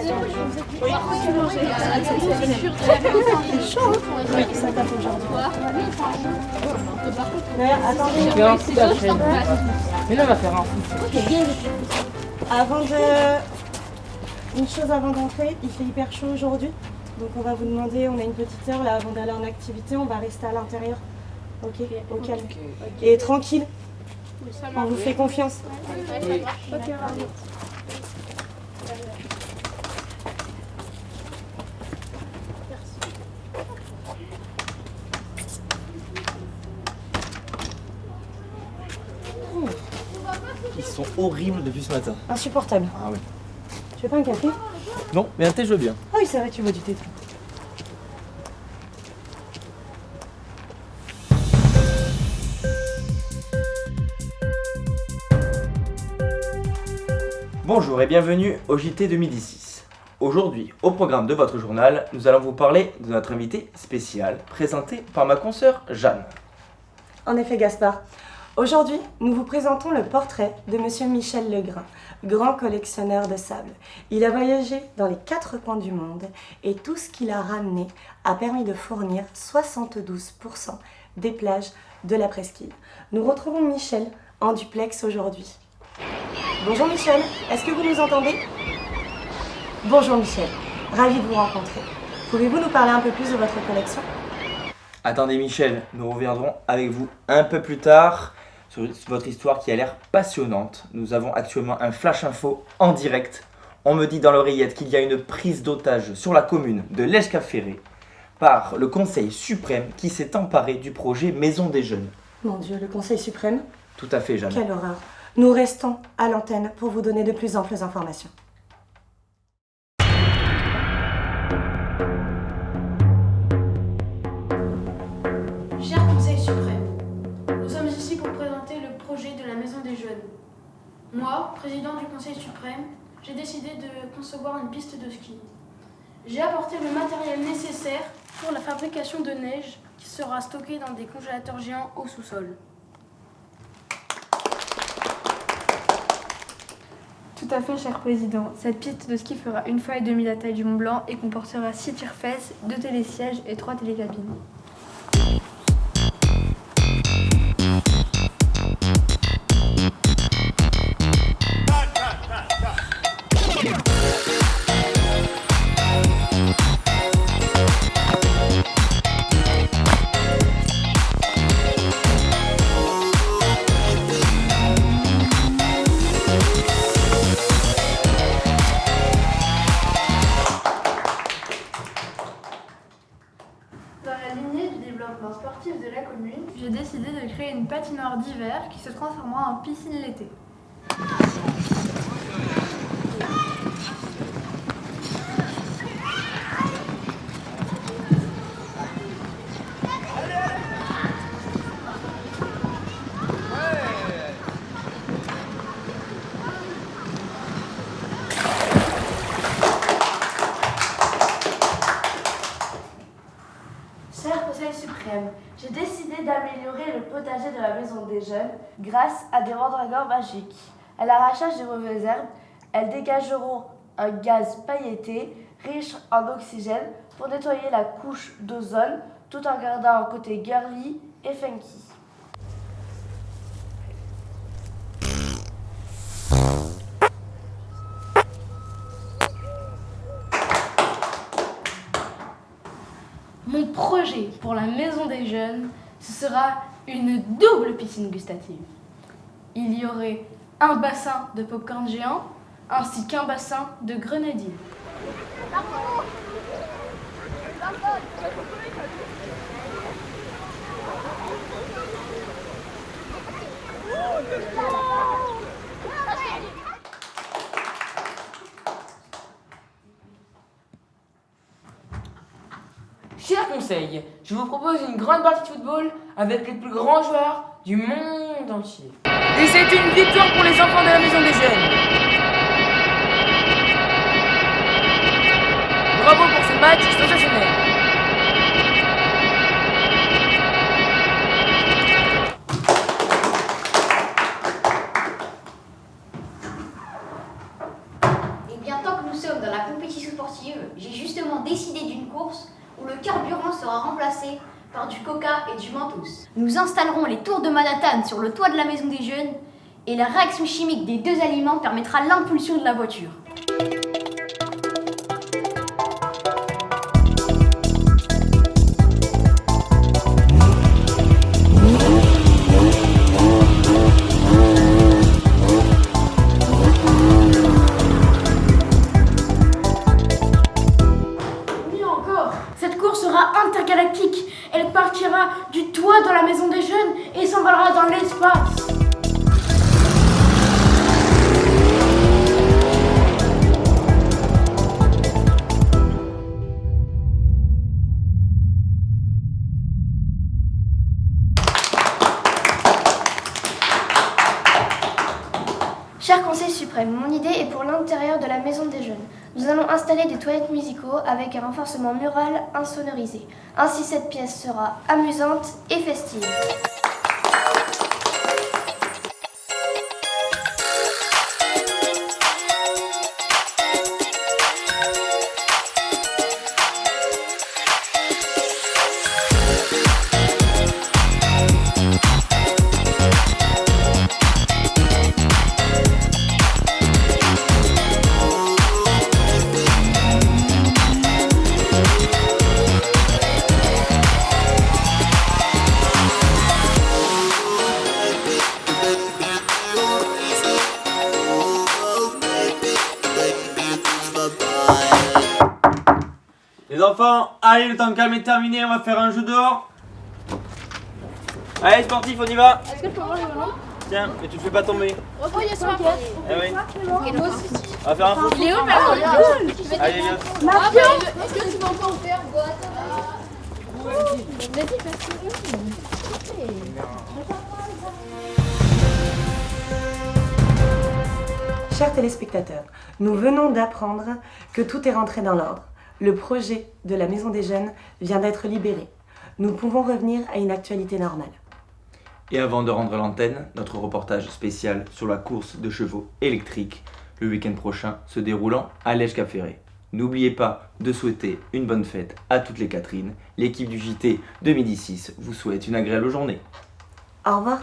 Oui, ça tape aujourd'hui. Attendez, Mais là, on va faire un une chose avant d'entrer, il fait hyper chaud aujourd'hui. Donc on va vous demander, on a une petite heure là avant d'aller en activité, on va rester à l'intérieur. Ok, au calme. Et tranquille, on vous fait confiance. Ils sont horribles depuis ce matin. Insupportable. Ah oui. Tu veux pas un café? Non, mais un thé, je veux bien. Ah oui, c'est vrai, tu bois du thé. Toi. Bonjour et bienvenue au JT 2006. Aujourd'hui, au programme de votre journal, nous allons vous parler de notre invité spécial, présenté par ma consoeur Jeanne. En effet, Gaspard. Aujourd'hui, nous vous présentons le portrait de Monsieur Michel Legrain, grand collectionneur de sable. Il a voyagé dans les 4 coins du monde et tout ce qu'il a ramené a permis de fournir 72% des plages de la presqu'île. Nous retrouvons Michel en duplex aujourd'hui. Bonjour Michel, est-ce que vous nous entendez? Bonjour Michel, ravi de vous rencontrer. Pouvez-vous nous parler un peu plus de votre collection? Attendez Michel, nous reviendrons avec vous un peu plus tard sur votre histoire qui a l'air passionnante. Nous avons actuellement un flash info en direct. On me dit dans l'oreillette qu'il y a une prise d'otage sur la commune de l'Escaféré par le Conseil suprême qui s'est emparé du projet Maison des Jeunes. Mon Dieu, le Conseil suprême? Tout à fait, Jeanne. Quelle horreur. Nous restons à l'antenne pour vous donner de plus amples informations. Cher Conseil suprême, nous sommes ici pour présenter le projet de la Maison des Jeunes. Moi, président du Conseil suprême, j'ai décidé de concevoir une piste de ski. J'ai apporté le matériel nécessaire pour la fabrication de neige qui sera stocké dans des congélateurs géants au sous-sol. Tout à fait, cher président. Cette piste de ski fera 1,5 fois la taille du Mont Blanc et comportera 6 tire-fesses, 2 télésièges et 3 télécabines. Sportif de la commune, J'ai décidé de créer une patinoire d'hiver qui se transformera en piscine l'été. Cher Conseil suprême, j'ai décidé d'améliorer le potager de la Maison des Jeunes grâce à des mandragores magiques. À l'arrachage des mauvaises herbes, elles dégageront un gaz pailleté riche en oxygène pour nettoyer la couche d'ozone tout en gardant un côté girly et funky. mon projet pour la Maison des Jeunes, ce sera une double piscine gustative. Il y aurait un bassin de pop-corn géant ainsi qu'un bassin de grenadine. Cher conseil, je vous propose une grande partie de football avec les plus grands joueurs du monde entier. Et c'est une victoire pour les enfants de la Maison des Jeunes. Bravo pour ce match sensationnel. Une Eh bien, tant que nous sommes dans la compétition sportive, j'ai justement décidé d'une course où le carburant sera remplacé par du coca et du mentos. Nous installerons les tours de Manhattan sur le toit de la maison des jeunes et la réaction chimique des deux aliments permettra l'impulsion de la voiture. Cette course sera intergalactique. Elle partira du toit de la maison des jeunes et s'envolera dans l'espace. Cher Conseil suprême, mon idée est pour l'intérieur de la maison des jeunes. Nous allons installer des toilettes musicaux avec un renforcement mural insonorisé. Ainsi, cette pièce sera amusante et festive. Les enfants, allez, le temps de calme est terminé, on va faire un jeu dehors. Allez, sportif, on y va. Est-ce que je peux voir le ballon? Tiens, mais tu le fais pas tomber. Oh, il y a ça. Eh oui. On va faire un foot. Léo, par Allez, viens. est-ce que tu vas encore faire? Chers téléspectateurs, nous venons d'apprendre que tout est rentré dans l'ordre. Le projet de la Maison des Jeunes vient d'être libéré. Nous pouvons revenir à une actualité normale. Et avant de rendre l'antenne, notre reportage spécial sur la course de chevaux électriques le week-end prochain se déroulant à Lège-Cap-Ferré. N'oubliez pas de souhaiter une bonne fête à toutes les Catherines. L'équipe du JT de Midi 6 vous souhaite une agréable journée. Au revoir.